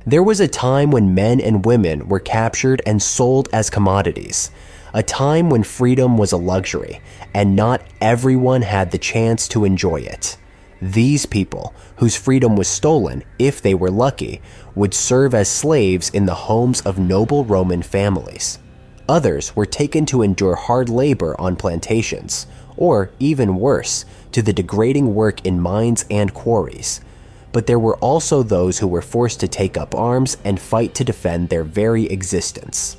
There was a time when men and women were captured and sold as commodities, a time when freedom was a luxury, and not everyone had the chance to enjoy it. These people, whose freedom was stolen if they were lucky, would serve as slaves in the homes of noble Roman families. Others were taken to endure hard labor on plantations, or even worse, to the degrading work in mines and quarries. But there were also those who were forced to take up arms and fight to defend their very existence.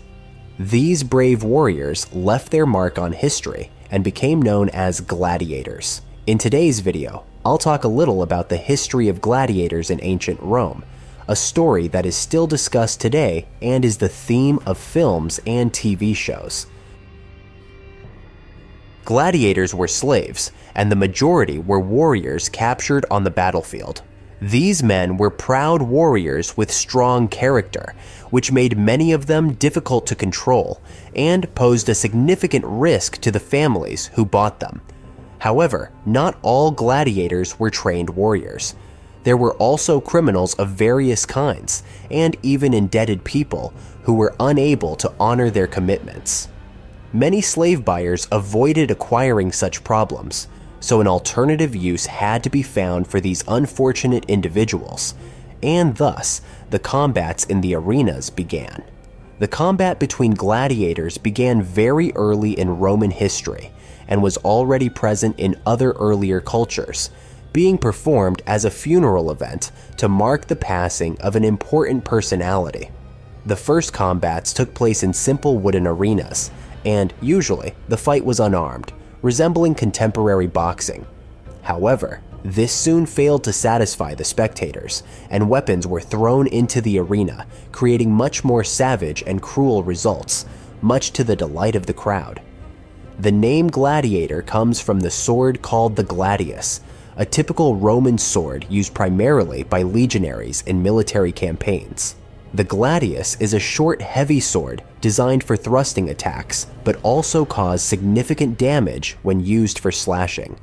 These brave warriors left their mark on history and became known as gladiators. In today's video, I'll talk a little about the history of gladiators in ancient Rome, a story that is still discussed today and is the theme of films and TV shows. Gladiators were slaves, and the majority were warriors captured on the battlefield. These men were proud warriors with strong character, which made many of them difficult to control and posed a significant risk to the families who bought them. However, not all gladiators were trained warriors. There were also criminals of various kinds, and even indebted people who were unable to honor their commitments. Many slave buyers avoided acquiring such problems, so an alternative use had to be found for these unfortunate individuals, and thus the combats in the arenas began. The combat between gladiators began very early in Roman history and was already present in other earlier cultures, being performed as a funeral event to mark the passing of an important personality. The first combats took place in simple wooden arenas, and usually the fight was unarmed, resembling contemporary boxing. However, this soon failed to satisfy the spectators, and weapons were thrown into the arena, creating much more savage and cruel results, much to the delight of the crowd. The name gladiator comes from the sword called the gladius, a typical Roman sword used primarily by legionaries in military campaigns. The gladius is a short, heavy sword designed for thrusting attacks, but also caused significant damage when used for slashing.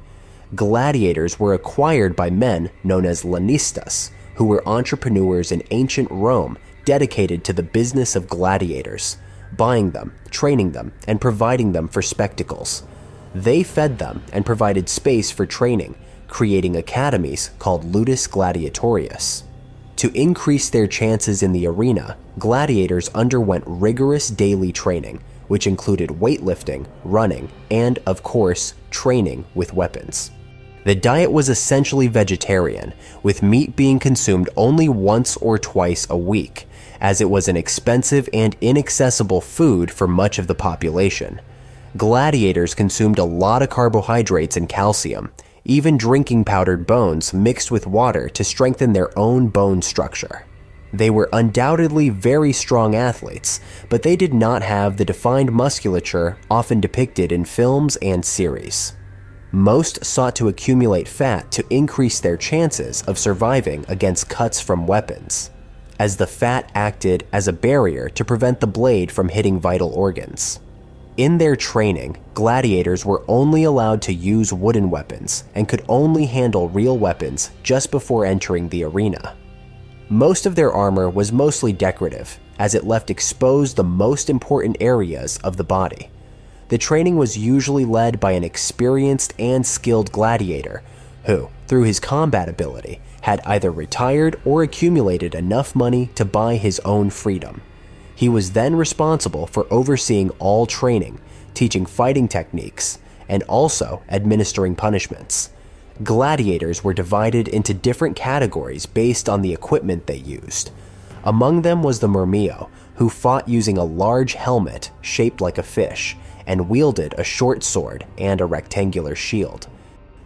Gladiators were acquired by men known as lanistas, who were entrepreneurs in ancient Rome dedicated to the business of gladiators, buying them, training them, and providing them for spectacles. They fed them and provided space for training, creating academies called ludus gladiatorius. To increase their chances in the arena, gladiators underwent rigorous daily training, which included weightlifting, running, and, of course, training with weapons. The diet was essentially vegetarian, with meat being consumed only once or twice a week, as it was an expensive and inaccessible food for much of the population. Gladiators consumed a lot of carbohydrates and calcium, even drinking powdered bones mixed with water to strengthen their own bone structure. They were undoubtedly very strong athletes, but they did not have the defined musculature often depicted in films and series. Most sought to accumulate fat to increase their chances of surviving against cuts from weapons, as the fat acted as a barrier to prevent the blade from hitting vital organs. In their training, gladiators were only allowed to use wooden weapons and could only handle real weapons just before entering the arena. Most of their armor was mostly decorative, as it left exposed the most important areas of the body. The training was usually led by an experienced and skilled gladiator who, through his combat ability, had either retired or accumulated enough money to buy his own freedom. He was then responsible for overseeing all training, teaching fighting techniques, and also administering punishments. Gladiators were divided into different categories based on the equipment they used. Among them was the murmillo, who fought using a large helmet shaped like a fish and wielded a short sword and a rectangular shield.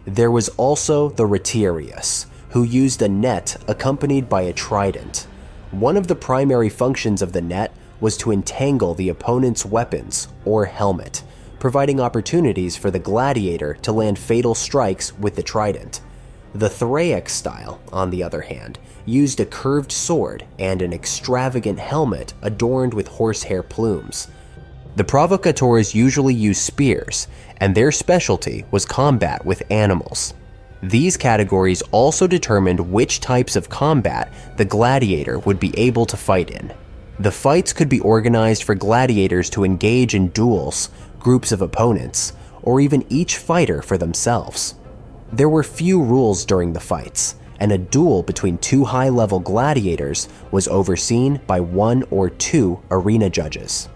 There was also the retiarius, who used a net accompanied by a trident. One of the primary functions of the net was to entangle the opponent's weapons or helmet, providing opportunities for the gladiator to land fatal strikes with the trident. The Thraic style, on the other hand, used a curved sword and an extravagant helmet adorned with horsehair plumes. The provocateurs usually used spears, and their specialty was combat with animals. These categories also determined which types of combat the gladiator would be able to fight in. The fights could be organized for gladiators to engage in duels, groups of opponents, or even each fighter for themselves. There were few rules during the fights, and a duel between two high-level gladiators was overseen by 1 or 2 arena judges.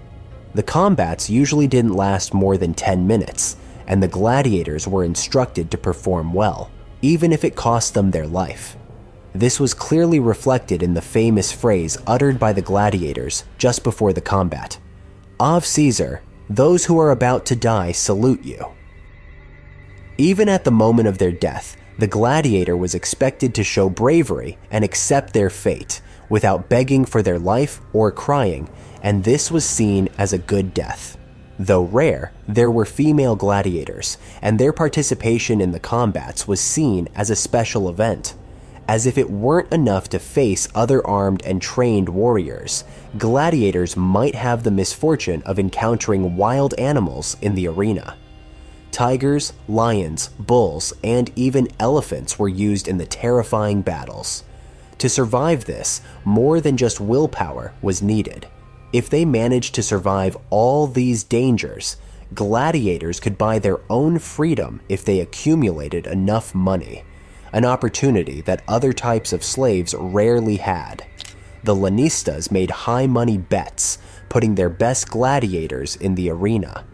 The combats usually didn't last more than 10 minutes, and the gladiators were instructed to perform well, even if it cost them their life. This was clearly reflected in the famous phrase uttered by the gladiators just before the combat: "Of Caesar, those who are about to die salute you." Even at the moment of their death, the gladiator was expected to show bravery and accept their fate without begging for their life or crying, and this was seen as a good death. Though rare, there were female gladiators, and their participation in the combats was seen as a special event. As if it weren't enough to face other armed and trained warriors, gladiators might have the misfortune of encountering wild animals in the arena. Tigers, lions, bulls, and even elephants were used in the terrifying battles. To survive this, more than just willpower was needed. If they managed to survive all these dangers, gladiators could buy their own freedom if they accumulated enough money, an opportunity that other types of slaves rarely had. The lanistas made high-money bets, putting their best gladiators in the arena.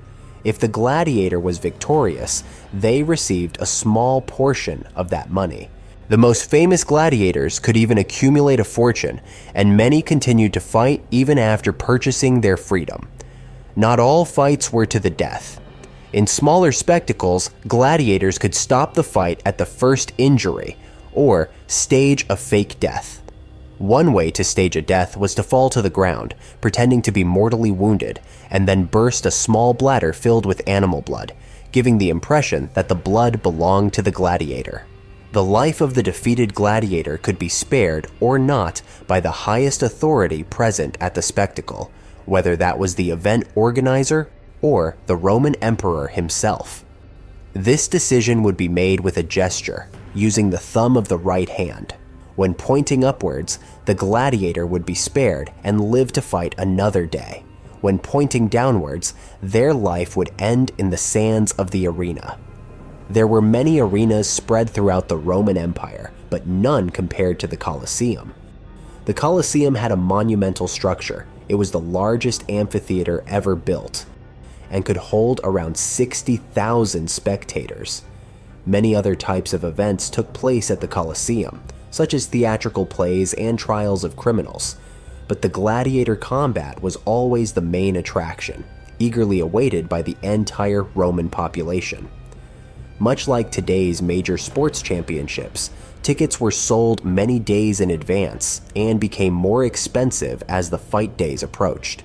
If the gladiator was victorious, they received a small portion of that money. The most famous gladiators could even accumulate a fortune, and many continued to fight even after purchasing their freedom. Not all fights were to the death. In smaller spectacles, gladiators could stop the fight at the first injury, or stage a fake death. One way to stage a death was to fall to the ground, pretending to be mortally wounded, and then burst a small bladder filled with animal blood, giving the impression that the blood belonged to the gladiator. The life of the defeated gladiator could be spared or not by the highest authority present at the spectacle, whether that was the event organizer or the Roman emperor himself. This decision would be made with a gesture, using the thumb of the right hand. When pointing upwards, the gladiator would be spared and live to fight another day. When pointing downwards, their life would end in the sands of the arena. There were many arenas spread throughout the Roman Empire, but none compared to the Coliseum. The Coliseum had a monumental structure. It was the largest amphitheater ever built, and could hold around 60,000 spectators. Many other types of events took place at the Coliseum, such as theatrical plays and trials of criminals, but the gladiator combat was always the main attraction, eagerly awaited by the entire Roman population. Much like today's major sports championships, tickets were sold many days in advance and became more expensive as the fight days approached.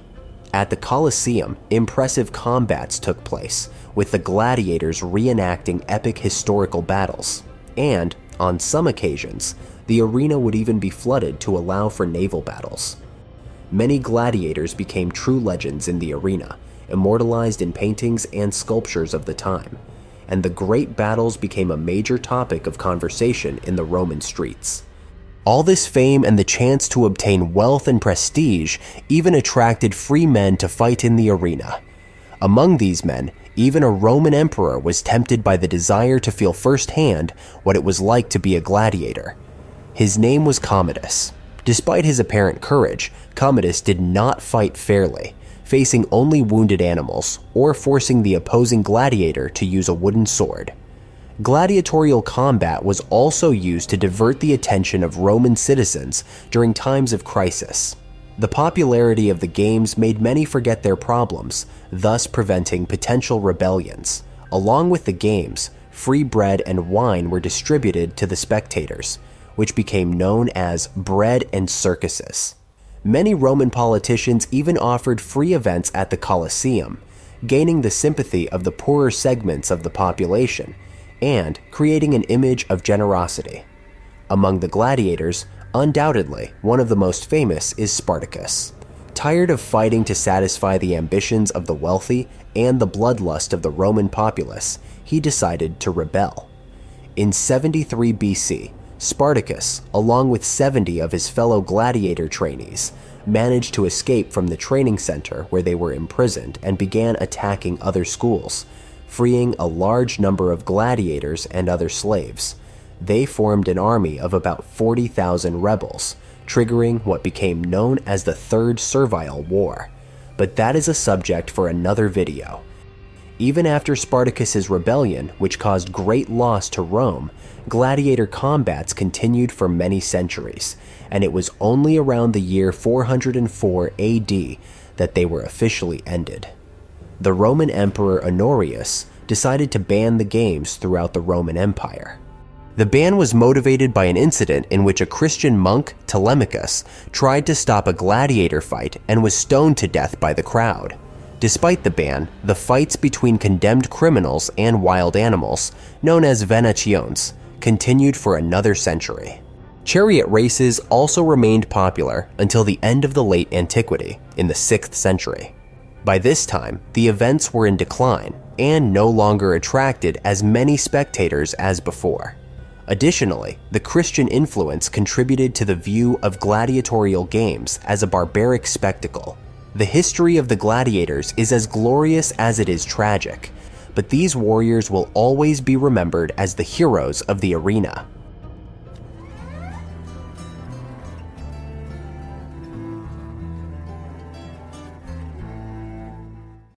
At the Coliseum, impressive combats took place, with the gladiators reenacting epic historical battles, and, on some occasions, the arena would even be flooded to allow for naval battles. Many gladiators became true legends in the arena, immortalized in paintings and sculptures of the time, and the great battles became a major topic of conversation in the Roman streets. All this fame and the chance to obtain wealth and prestige even attracted free men to fight in the arena. Among these men, even a Roman emperor was tempted by the desire to feel firsthand what it was like to be a gladiator. His name was Commodus. Despite his apparent courage, Commodus did not fight fairly, facing only wounded animals or forcing the opposing gladiator to use a wooden sword. Gladiatorial combat was also used to divert the attention of Roman citizens during times of crisis. The popularity of the games made many forget their problems, thus preventing potential rebellions. Along with the games, free bread and wine were distributed to the spectators, which became known as bread and circuses. Many Roman politicians even offered free events at the Coliseum, gaining the sympathy of the poorer segments of the population and creating an image of generosity. Among the gladiators, undoubtedly, one of the most famous is Spartacus. Tired of fighting to satisfy the ambitions of the wealthy and the bloodlust of the Roman populace, he decided to rebel. In 73 BC, Spartacus, along with 70 of his fellow gladiator trainees, managed to escape from the training center where they were imprisoned and began attacking other schools, freeing a large number of gladiators and other slaves. They formed an army of about 40,000 rebels, triggering what became known as the Third Servile War. But that is a subject for another video. Even after Spartacus's rebellion, which caused great loss to Rome, gladiator combats continued for many centuries, and it was only around the year 404 AD that they were officially ended. The Roman Emperor Honorius decided to ban the games throughout the Roman Empire. The ban was motivated by an incident in which a Christian monk, Telemachus, tried to stop a gladiator fight and was stoned to death by the crowd. Despite the ban, the fights between condemned criminals and wild animals, known as venations, continued for another century. Chariot races also remained popular until the end of the late antiquity, in the 6th century. By this time, the events were in decline and no longer attracted as many spectators as before. Additionally, the Christian influence contributed to the view of gladiatorial games as a barbaric spectacle. The history of the gladiators is as glorious as it is tragic, but these warriors will always be remembered as the heroes of the arena.